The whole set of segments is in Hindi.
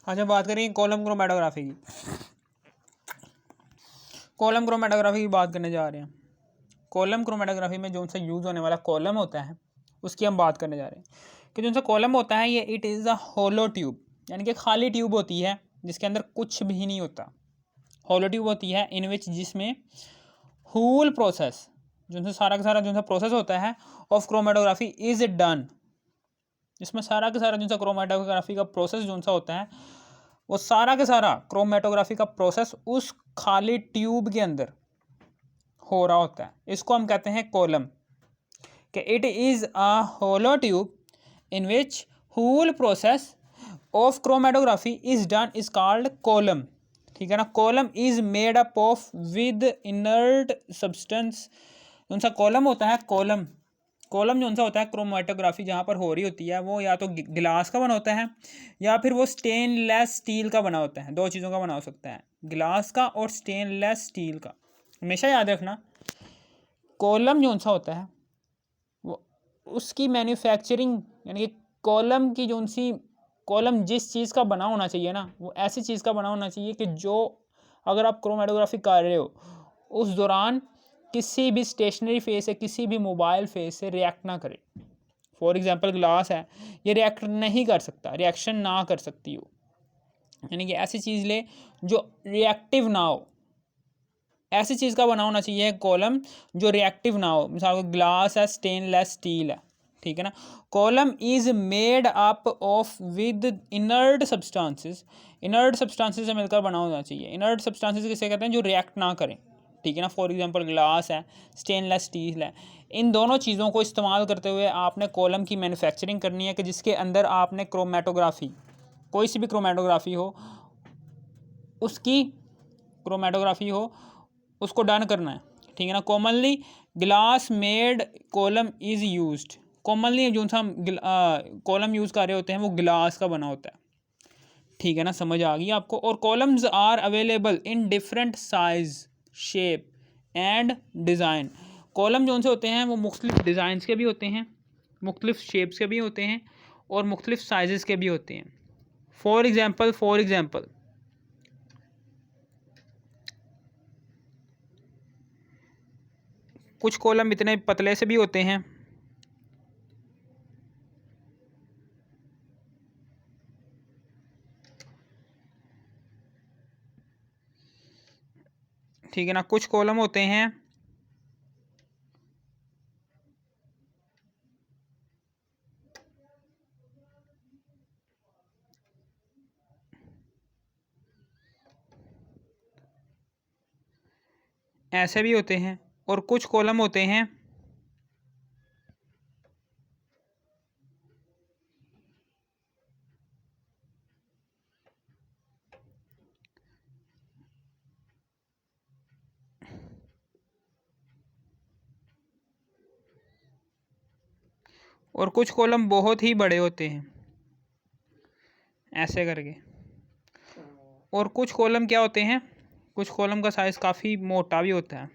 अच्छा, बात करेंगे कॉलम क्रोमेटोग्राफी की। कॉलम क्रोमेटोग्राफी की बात करने जा रहे हैं। कॉलम क्रोमेटोग्राफी में जो सा यूज़ होने वाला कॉलम होता है उसकी हम बात करने जा रहे हैं कि जो सा कॉलम होता है ये it is a hollow tube, यानी कि खाली ट्यूब होती है जिसके अंदर कुछ भी नहीं होता। होलो ट्यूब होती है इन विच जिसमें होल प्रोसेस जो सा सारा का सारा जो सा प्रोसेस होता है ऑफ क्रोमेटोग्राफी इज डन। इसमें सारा का सारा जो सा क्रोमेटोग्राफी का प्रोसेस जो सा होता है वो सारा का सारा क्रोमेटोग्राफी का प्रोसेस उस खाली ट्यूब के अंदर हो रहा होता है। इसको हम कहते हैं कॉलम, कि it is a hollow tube in which whole process of chromatography is done is called column. ठीक है ना। Column is made up of with inert substance. कौन सा कॉलम होता है? कॉलम जो सा होता है क्रोमेटोग्राफी जहाँ पर हो रही होती है वो या तो गिलास का बना होता है या फिर वो स्टेनलेस स्टील का बना होता है। दो चीज़ों का बना हो सकता है, गिलास का और स्टेनलेस स्टील का। हमेशा याद रखना कॉलम जो सा होता है वो उसकी मैन्युफैक्चरिंग, यानी कि कॉलम की जो सी कॉलम जिस चीज़ का बना होना चाहिए ना वो ऐसी चीज़ का बना होना चाहिए कि जो अगर आप क्रोमेटोग्राफी कर रहे हो उस दौरान किसी भी स्टेशनरी फेस से किसी भी मोबाइल फेस से रिएक्ट ना करे। फॉर एग्जांपल ग्लास है, ये रिएक्ट नहीं कर सकता, रिएक्शन ना कर सकती हो, यानी कि ऐसी चीज़ ले जो रिएक्टिव ना हो। ऐसी चीज़ का बना होना चाहिए कॉलम जो रिएक्टिव ना हो। मिसाल को ग्लास है, स्टेनलेस स्टील है, ठीक है ना। Column is made up of with inert substances. Inert substances से मिलकर बना होना चाहिए। इनर्ट सब्सटेंसेस किसे कहते हैं? जो रिएक्ट ना करें, ठीक है ना। फॉर एग्जांपल ग्लास है, स्टेनलेस स्टील है। इन दोनों चीज़ों को इस्तेमाल करते हुए आपने कॉलम की मैन्युफैक्चरिंग करनी है कि जिसके अंदर आपने क्रोमेटोग्राफी, कोई सी भी क्रोमेटोग्राफी हो उसकी क्रोमेटोग्राफी हो उसको डन करना है, ठीक है ना। Commonly glass made column is used. Commonly जो सा हम कॉलम यूज़ कर रहे होते हैं वो ग्लास का बना होता है, ठीक है ना। समझ आ गई आपको। और columns are available in different size, shape and design. Column जो से होते हैं वो मुख्तलिफ डिज़ाइंस के भी होते हैं, मुख्तलिफ शेप्स के भी होते हैं और मुख्तलिफ साइज़ के भी होते हैं। फॉर एग्ज़ाम्पल कुछ कॉलम इतने पतले से भी होते हैं, ठीक है ना। कुछ कॉलम होते हैं ऐसे भी होते हैं और कुछ कॉलम होते हैं और कुछ कॉलम बहुत ही बड़े होते हैं ऐसे करके। और कुछ कॉलम क्या होते हैं? कुछ कॉलम का साइज़ काफ़ी मोटा भी होता है।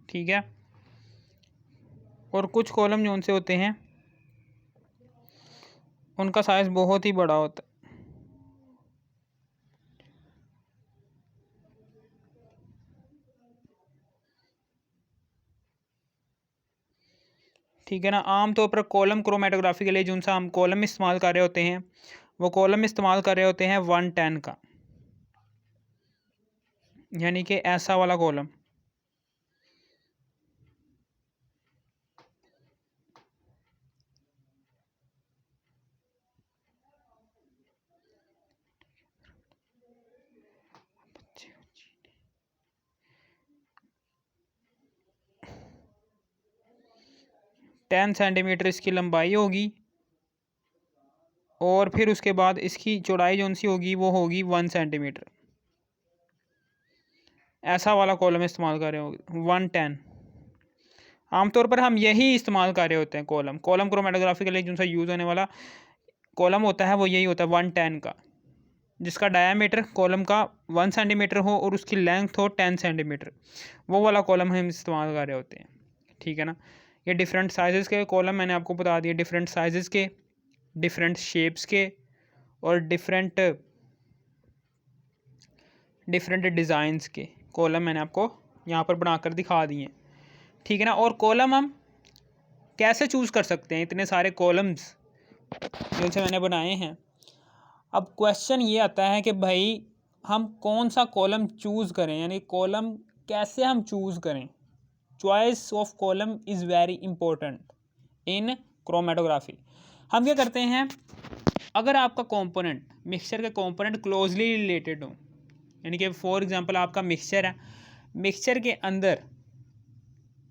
ठीक है। और कुछ कॉलम जो उनसे होते हैं उनका साइज़ बहुत ही बड़ा होता है, ठीक है ना। आमतौर पर कॉलम क्रोमेटोग्राफी के लिए जो सा हम कॉलम इस्तेमाल कर रहे होते हैं वो कॉलम इस्तेमाल कर रहे होते हैं 110 का, यानी कि ऐसा वाला कॉलम। टेन सेंटीमीटर इसकी लंबाई होगी और फिर उसके बाद इसकी चौड़ाई जो सी होगी वो होगी 1 सेंटीमीटर। ऐसा वाला कॉलम इस्तेमाल कर रहे होंगे 110। आमतौर पर हम यही इस्तेमाल कर रहे होते हैं कॉलम क्रोमेटोग्राफी के लिए जो सा यूज़ होने वाला कॉलम होता है वो यही होता है 110 का, जिसका डायामीटर कॉलम का 1 सेंटीमीटर हो और उसकी लेंथ हो 10 सेंटीमीटर, वो वाला कॉलम हम इस्तेमाल कर रहे होते हैं। ठीक है ना। ये डिफरेंट साइज़ के कॉलम मैंने आपको बता दिए, डिफरेंट साइज़ के, डिफरेंट शेप्स के और डिफरेंट डिज़ाइंस के कॉलम मैंने आपको यहाँ पर बनाकर दिखा दिए। ठीक है ना। और कॉलम हम कैसे चूज़ कर सकते हैं, इतने सारे कॉलम्स जिनसे मैंने बनाए हैं। अब क्वेश्चन ये आता है कि भाई हम कौन सा कॉलम चूज़ करें, यानी कॉलम कैसे हम चूज़ करें। Choice of column is very important in chromatography. हम क्या करते हैं, अगर आपका कंपोनेंट, मिक्सचर के कंपोनेंट क्लोजली रिलेटेड हो, यानी कि फॉर एग्जांपल आपका मिक्सचर है, मिक्सचर के अंदर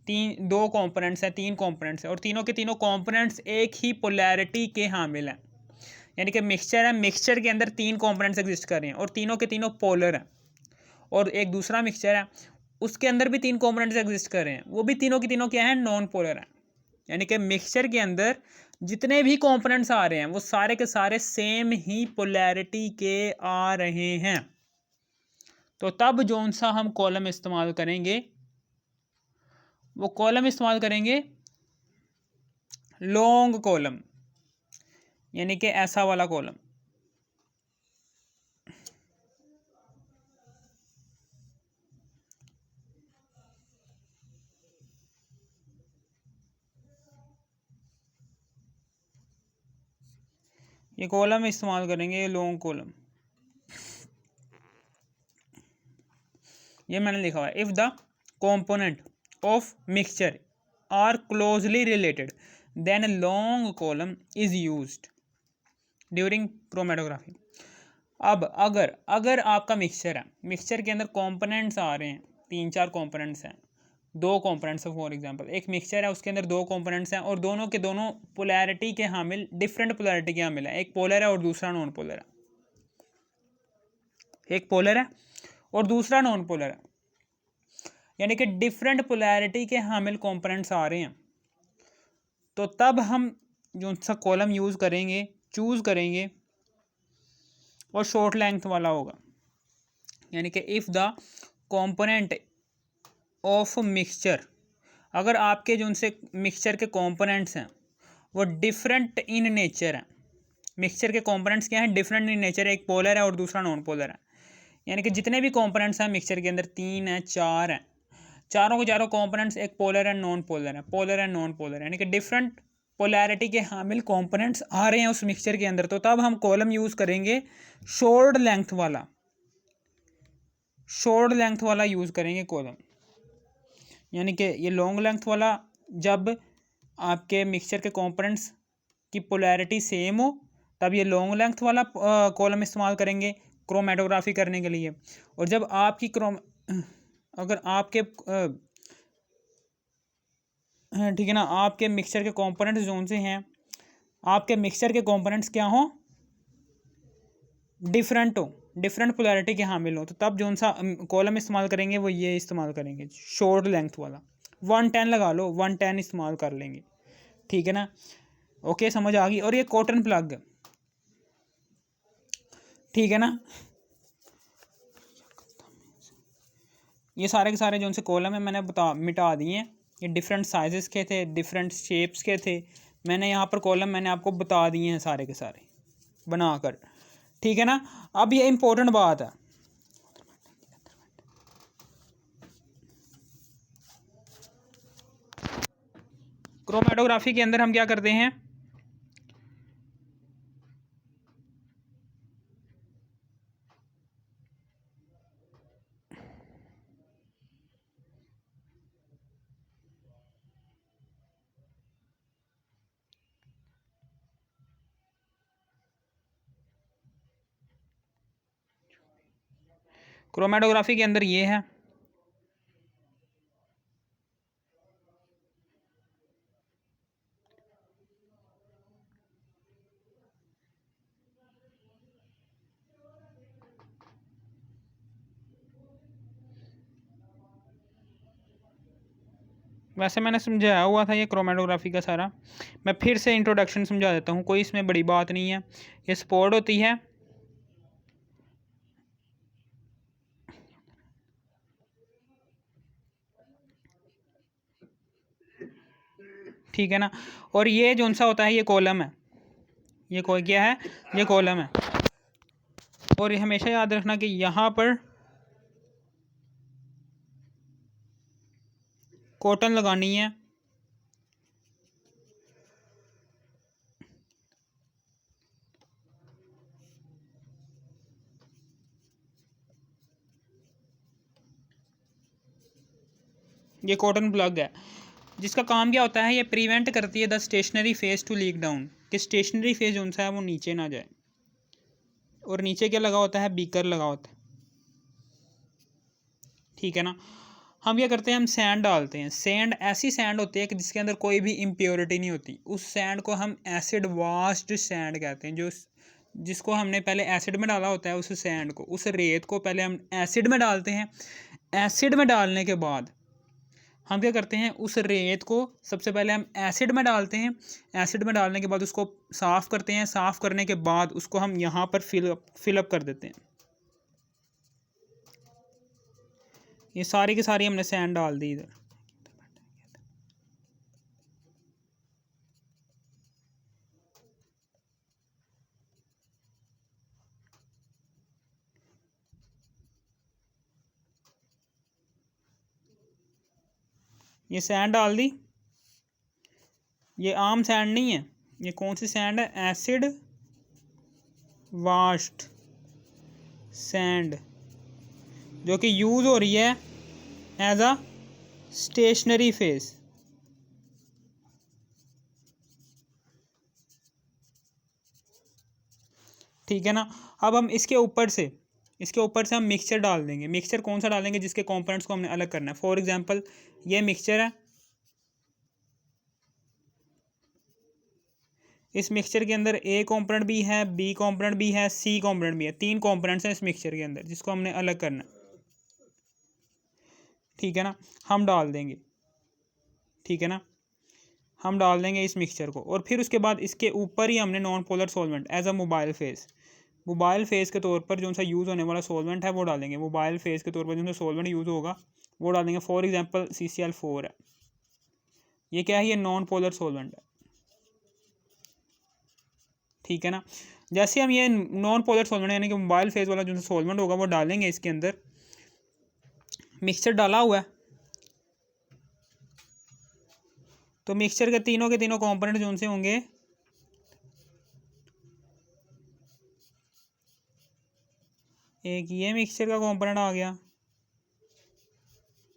दो कंपोनेंट्स हैं, तीन कंपोनेंट्स हैं और तीनों के तीनों कंपोनेंट्स एक ही पोलैरिटी के हामिल हैं, यानी कि मिक्सचर है, मिक्सचर के अंदर तीन कंपोनेंट्स एग्जिस्ट कर रहे हैं और तीनों के तीनों पोलर हैं। और एक दूसरा मिक्सचर है, उसके अंदर भी तीन कंपोनेंट्स एग्जिस्ट कर रहे हैं, वो भी तीनों के तीनों क्या हैं, नॉन पोलर हैं। यानी कि मिक्सचर के अंदर जितने भी कंपोनेंट्स आ रहे हैं वो सारे के सारे सेम ही पोलैरिटी के आ रहे हैं। तो तब जौन सा हम कॉलम इस्तेमाल करेंगे, वो कॉलम इस्तेमाल करेंगे लॉन्ग कॉलम, यानी कि ऐसा वाला कॉलम। ये कॉलम इस्तेमाल करेंगे लॉन्ग कॉलम। ये मैंने लिखा हुआ है, if the component of mixture are closely related then a long column is used during chromatography. अब अगर आपका मिक्सचर है, मिक्सचर के अंदर कंपोनेंट्स आ रहे हैं, तीन चार कंपोनेंट्स हैं, दो कंपोनेंट्स फॉर एग्जांपल, एक मिक्सचर है उसके अंदर दो कंपोनेंट्स हैं और दोनों के दोनों पोलैरिटी के हामिल, डिफरेंट पोलैरिटी के हामिल है, एक पोलर है और दूसरा नॉन पोलर है, एक पोलर है और दूसरा नॉन पोलर है, यानी कि डिफरेंट पोलैरिटी के हामिल कंपोनेंट्स आ रहे हैं। तो तब हम जो सा कॉलम यूज़ करेंगे, चूज़ करेंगे, और शॉर्ट लेंथ वाला होगा, यानी कि if the component of mixture, अगर आपके जो उनसे मिक्सचर के कंपोनेंट्स हैं वो डिफरेंट इन नेचर हैं, मिक्सचर के कंपोनेंट्स क्या हैं, डिफरेंट इन नेचर है, एक पोलर है और दूसरा नॉन पोलर है, यानी कि जितने भी कंपोनेंट्स हैं मिक्सचर के अंदर, तीन हैं, चार हैं, चारों के चारों कंपोनेंट्स एक पोलर है, नॉन पोलर है, पोलर है, नॉन पोलर है, यानी कि डिफरेंट पोलैरिटी के हामिल कंपोनेंट्स आ रहे हैं उस मिक्सचर के अंदर। तो तब हम कॉलम यूज़ करेंगे शॉर्ट लेंथ वाला, शॉर्ट लेंथ वाला यूज़ करेंगे कॉलम, यानी कि ये लॉन्ग लेंथ वाला जब आपके मिक्सचर के कंपोनेंट्स की पोलैरिटी सेम हो तब ये लॉन्ग लेंथ वाला कॉलम इस्तेमाल करेंगे क्रोमेटोग्राफी करने के लिए। और जब आपकी अगर आपके ठीक है ना, आपके मिक्सचर के कंपोनेंट्स जोन से हैं, आपके मिक्सचर के कंपोनेंट्स क्या हों, डिफरेंट हो, डिफरेंट पोलैरिटी के हामिल हो, तो तब जो सा कॉलम इस्तेमाल करेंगे वो ये इस्तेमाल करेंगे शॉर्ट लेंथ वाला, 110 लगा लो, 110 इस्तेमाल कर लेंगे। ठीक है ना। ओके, समझ आ गई। और ये कॉटन प्लग, ठीक है ना, ये सारे के सारे जो उनसे कॉलम है मैंने मिटा दिए हैं। ये डिफरेंट साइजेस के थे, डिफरेंट शेप्स के थे, मैंने यहाँ पर कॉलम मैंने आपको बता दिए हैं सारे के सारे बनाकर। ठीक है ना। अब ये इंपॉर्टेंट बात है, क्रोमेटोग्राफी के अंदर हम क्या करते हैं, क्रोमेटोग्राफी के अंदर ये है, वैसे मैंने समझाया हुआ था ये क्रोमेटोग्राफी का सारा, मैं फिर से इंट्रोडक्शन समझा देता हूँ, कोई इसमें बड़ी बात नहीं है। ये स्पोर्ट होती है, ठीक है ना, और ये जो सा होता है ये कॉलम है, ये कोई क्या है, ये कॉलम है। और ये हमेशा याद रखना कि यहाँ पर कॉटन लगानी है, ये कॉटन प्लग है, जिसका काम क्या होता है, ये प्रिवेंट करती है the stationary phase two leak down, कि स्टेशनरी फेज जो सा है वो नीचे ना जाए। और नीचे क्या लगा होता है, बीकर लगा होता है, ठीक है ना। हम क्या करते हैं, हम सैंड डालते हैं। सैंड ऐसी सैंड होती है कि जिसके अंदर कोई भी इम्प्योरिटी नहीं होती, उस सैंड को हम एसिड वाश्ड सैंड कहते हैं। जो जिसको हमने पहले एसिड में डाला होता है, उस सैंड को, उस रेत को पहले हम एसिड में डालते हैं। एसिड में डालने के बाद हम क्या करते हैं, उस रेत को सबसे पहले हम एसिड में डालते हैं। एसिड में डालने के बाद उसको साफ़ करते हैं। साफ़ करने के बाद उसको हम यहाँ पर फिलअप कर देते हैं। ये सारी की सारी हमने सैंड डाल दी इधर। ये सैंड डाल दी। ये आम सैंड नहीं है, ये कौन सी सैंड है, एसिड वाश्ड सैंड, जो कि यूज़ हो रही है एज अ स्टेशनरी फेस। ठीक है ना। अब हम इसके ऊपर से हम मिक्सचर डाल देंगे। मिक्सचर कौन सा डालेंगे, जिसके कंपोनेंट्स को हमने अलग करना है। फॉर एग्जांपल ये मिक्सचर है, इस मिक्सचर के अंदर ए कंपोनेंट भी है, बी कंपोनेंट भी है, सी कंपोनेंट भी है। 3 कंपोनेंट्स हैं इस मिक्सचर के अंदर, जिसको हमने अलग करना है, ठीक है ना। हम डाल देंगे, ठीक है ना, हम डाल देंगे इस मिक्सचर को। और फिर उसके बाद इसके ऊपर ही हमने non polar solvent as a mobile phase के तौर पर जो सा यूज़ होने वाला सॉल्वेंट है वो डालेंगे। मोबाइल फेस के तौर पर जो सा सॉल्वेंट यूज़ होगा वो डालेंगे। फॉर एग्जांपल CCl4 है, ये क्या है, ये नॉन पोलर सॉल्वेंट है, ठीक है ना। जैसे हम ये नॉन पोलर सॉल्वेंट यानी कि मोबाइल फेज वाला जो सॉल्वेंट होगा वो डालेंगे इसके अंदर, मिक्सचर डाला हुआ है, तो मिक्सचर के तीनों कंपोनेंट जो से होंगे, एक ये मिक्सचर का कंपोनेंट आ गया,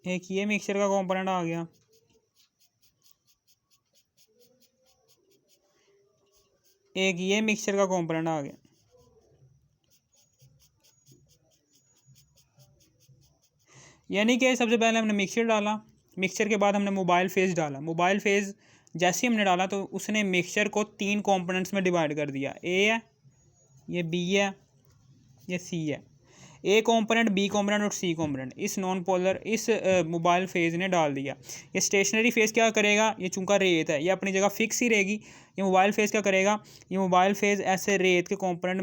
एक ये मिक्सचर का कंपोनेंट आ गया, एक ये मिक्सचर का कंपोनेंट आ गया। यानी कि सबसे पहले हमने मिक्सचर डाला, मिक्सचर के बाद हमने मोबाइल फेज डाला। मोबाइल फेज जैसे ही हमने डाला तो उसने मिक्सचर को 3 कंपोनेंट्स में डिवाइड कर दिया। ए है, ये बी है, ये सी है। ए कंपोनेंट, बी कंपोनेंट और सी कंपोनेंट इस नॉन पोलर इस मोबाइल फेज ने डाल दिया। ये स्टेशनरी फेज क्या करेगा, ये चूंकि रेत है ये अपनी जगह फिक्स ही रहेगी। ये मोबाइल फेज क्या करेगा, ये मोबाइल फेज ऐसे रेत के कंपोनेंट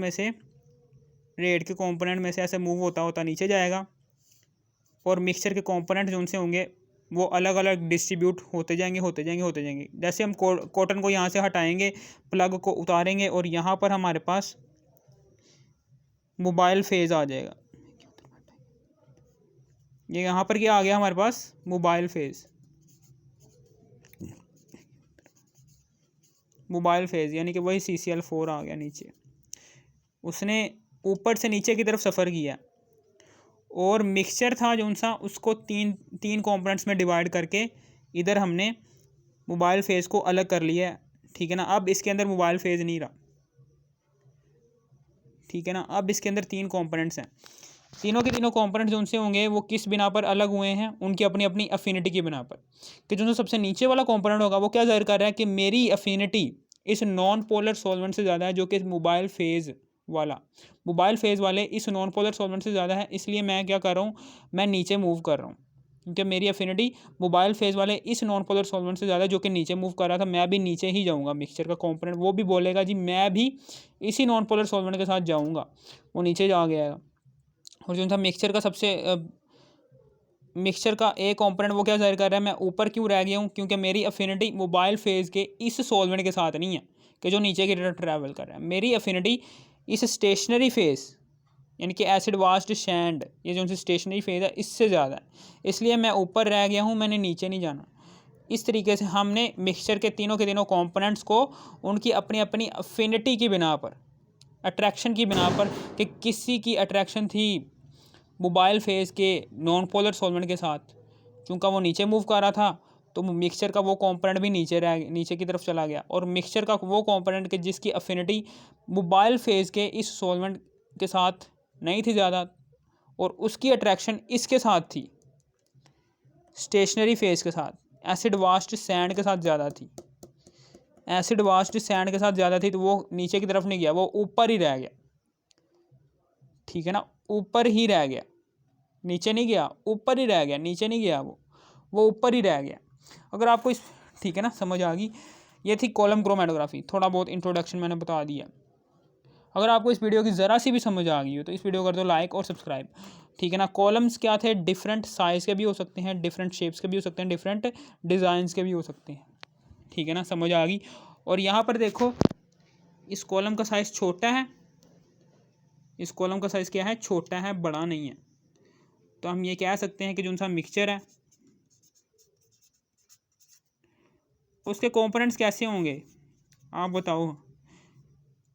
में से ऐसे मूव होता होता नीचे जाएगा, और मिक्सचर के कंपोनेंट जो उनसे होंगे वो अलग अलग डिस्ट्रीब्यूट होते जाएंगे। जैसे हम कॉटन को यहाँ से हटाएंगे, प्लग को उतारेंगे, और यहाँ पर हमारे पास मोबाइल फेज आ जाएगा। ये यहाँ पर क्या आ गया हमारे पास, मोबाइल फेज यानी कि वही CCl4 आ गया नीचे। उसने ऊपर से नीचे की तरफ सफ़र किया, और मिक्सचर था जो सा उसको तीन कंपोनेंट्स में डिवाइड करके इधर हमने मोबाइल फेज़ को अलग कर लिया है, ठीक है ना। अब इसके अंदर मोबाइल फेज़ नहीं रहा, ठीक है ना। अब इसके अंदर 3 कंपोनेंट्स हैं। तीनों के तीनों कंपोनेंट्स जो उनसे होंगे वो किस बिना पर अलग हुए हैं, उनकी अपनी अपनी अफिनिटी की बिना पर। कि जो सबसे नीचे वाला कंपोनेंट होगा वो क्या जाहिर कर रहा है कि मेरी अफिनिटी इस नॉन पोलर सॉल्वेंट से ज़्यादा है, जो कि मोबाइल फेज़ वाले इस नॉन पोलर सॉल्वेंट से ज़्यादा है, इसलिए मैं क्या कर रहा हूँ, मैं नीचे मूव कर रहा हूँ। क्योंकि मेरी अफिनिटी मोबाइल फेज वाले इस नॉन पोलर सॉल्वेंट से ज़्यादा, जो कि नीचे मूव कर रहा था, मैं भी नीचे ही जाऊँगा। मिक्सचर का कॉम्पोनेंट वो भी बोलेगा जी मैं भी इसी नॉन पोलर सॉल्वेंट के साथ जाऊँगा, वो नीचे जा गया। और जो था मिक्सचर का मिक्सचर का एक कॉम्पोनेंट वो क्या जाहिर कर रहा है, मैं ऊपर क्यों रह गया हूँ, क्योंकि मेरी अफिनिटी मोबाइल फेज़ के इस सॉल्वेंट के साथ नहीं है कि जो नीचे की तरफ ट्रैवल कर रहा है। मेरी अफिनिटी इस स्टेशनरी फेज़ यानी कि एसिड वास्ट सैंड, ये जो स्टेशनरी फेज़ है, इससे ज़्यादा है, इसलिए मैं ऊपर रह गया हूँ, मैंने नीचे नहीं जाना। इस तरीके से हमने मिक्सचर के तीनों कॉम्पोनेंट्स को उनकी अपनी अपनी अफिनिटी की बिना पर, अट्रैक्शन की बिना पर, कि किसी की अट्रैक्शन थी मोबाइल फेज़ के नॉन पोलर सॉल्वेंट के साथ, चूँकि वो नीचे मूव कर रहा था, तो मिक्सचर का वो कंपोनेंट भी नीचे की तरफ चला गया। और मिक्सचर का वो कंपोनेंट के जिसकी अफिनिटी मोबाइल फेज़ के इस सॉल्वेंट के साथ नहीं थी ज़्यादा, और उसकी अट्रैक्शन इसके साथ थी, स्टेशनरी फेज़ के साथ, एसिड वास्ट सैंड के साथ ज़्यादा थी, एसिड वास्ट सैंड के साथ ज़्यादा थी, तो वो नीचे की तरफ नहीं गया, वो ऊपर ही रह गया। ठीक है ना, ऊपर ही रह गया, नीचे नहीं गया, ऊपर ही रह गया, नीचे नहीं गया, वो ऊपर ही रह गया। अगर आपको इस, ठीक है ना, समझ आ गई। ये थी कॉलम क्रोमैटोग्राफी, थोड़ा बहुत इंट्रोडक्शन मैंने बता दिया। अगर आपको इस वीडियो की ज़रा सी भी समझ आ गई हो तो इस वीडियो को कर दो लाइक और सब्सक्राइब। ठीक है ना, कॉलम्स क्या थे, डिफरेंट साइज़ के भी हो सकते हैं, डिफरेंट शेप्स के भी हो सकते हैं, डिफरेंट डिज़ाइंस के भी हो सकते हैं। ठीक है ना, समझ आ गई। और यहाँ पर देखो, इस कॉलम का साइज़ छोटा है, इस कॉलम का साइज़ क्या है, छोटा है, बड़ा नहीं है। तो हम ये कह सकते हैं कि जो सा मिक्सचर है उसके कंपोनेंट्स कैसे होंगे, आप बताओ।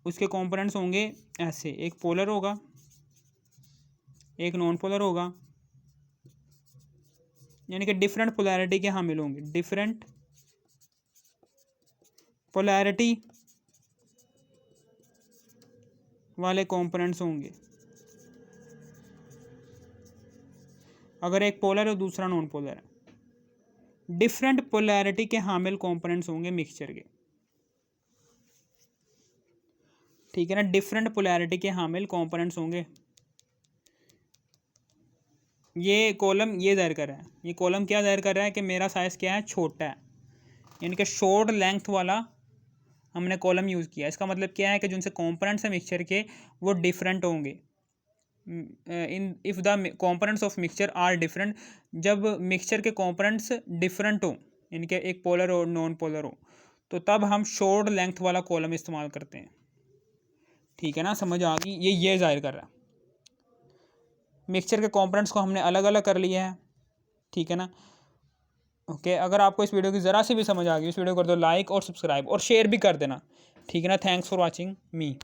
उसके कंपोनेंट्स होंगे ऐसे, एक पोलर होगा, एक नॉन पोलर होगा, यानी कि डिफरेंट पोलैरिटी के हामिल होंगे, डिफरेंट पोलैरिटी वाले कंपोनेंट्स होंगे। अगर एक पोलर है दूसरा नॉन पोलर है, डिफरेंट पोलैरिटी के हामिल कंपोनेंट्स होंगे मिक्सचर के। ठीक है ना, डिफरेंट पोलैरिटी के हामिल कंपोनेंट्स होंगे। ये कॉलम ये जाहिर कर रहा है, ये कॉलम क्या जाहिर कर रहा है कि मेरा साइज़ क्या है, छोटा है, यानी कि शॉर्ट लेंथ वाला हमने कॉलम यूज़ किया। इसका मतलब क्या है कि जो उनसे कंपोनेंट्स हैं मिक्सचर के वो डिफरेंट होंगे। In if the components of mixture are different, जब मिक्सचर के कंपोनेंट्स डिफरेंट हो, यानी कि एक पोलर और नॉन पोलर हो, तो तब हम शॉर्ट लेंथ वाला कॉलम इस्तेमाल करते हैं। ठीक है ना, समझ आ गई। ये जाहिर कर रहा है, मिक्सचर के कंपोनेंट्स को हमने अलग अलग कर लिया है। ठीक है ना, ओके। अगर आपको इस वीडियो की ज़रा सी भी समझ आ गई, इस वीडियो को कर दो लाइक और सब्सक्राइब और शेयर भी कर देना। ठीक है ना, थैंक्स फॉर वॉचिंग मी।